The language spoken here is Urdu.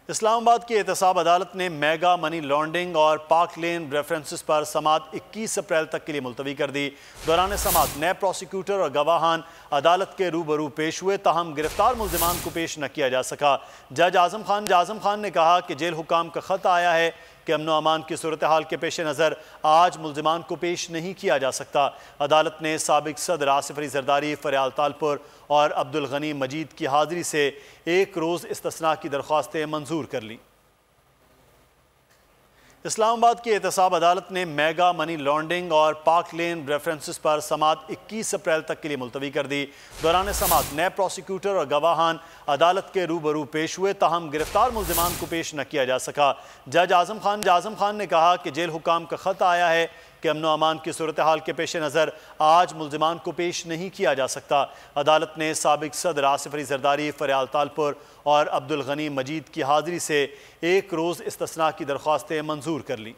اسلام آباد کی احتساب عدالت نے میگا منی لانڈرنگ اور پارک لین ریفرنسز پر سماعت 21 اپریل تک کے لیے ملتوی کر دی۔ دوران سماعت نئے پروسیکیوٹر اور گواہان عدالت کے روبرو پیش ہوئے، تاہم گرفتار ملزمان کو پیش نہ کیا جا سکا۔ جج اعظم خان نے کہا کہ جیل حکام کا خط آیا ہے کہ امن و امان کی صورتحال کے پیش نظر آج ملزمان کو پیش نہیں کیا جا سکتا۔ عدالت نے سابق صدر آصف علی زرداری، فریال تالپور اور عبدالغنی مجید کی حاضری سے ایک روز استثناء کی درخواستیں منظور کر لیں۔ اسلام آباد کی احتساب عدالت نے میگا منی لانڈرنگ اور پارک لین ریفرنسز پر سماعت 21 اپریل تک کے لیے ملتوی کر دی۔ دوران سماعت نئے پروسیکیوٹر اور گواہان عدالت کے روبرو پیش ہوئے، تاہم گرفتار ملزمان کو پیش نہ کیا جا سکا۔ جج اعظم خان نے کہا کہ جیل حکام کا خط آیا ہے کہ امن و امان کی صورتحال کے پیش نظر آج ملزمان کو پیش نہیں کیا جا سکتا۔ عدالت نے سابق صدر آصف علی زرداری، فریال تالپور اور عبدالغنی مجید کی حاضری سے ایک روز استثناء کی درخواستیں منظور کر لیں۔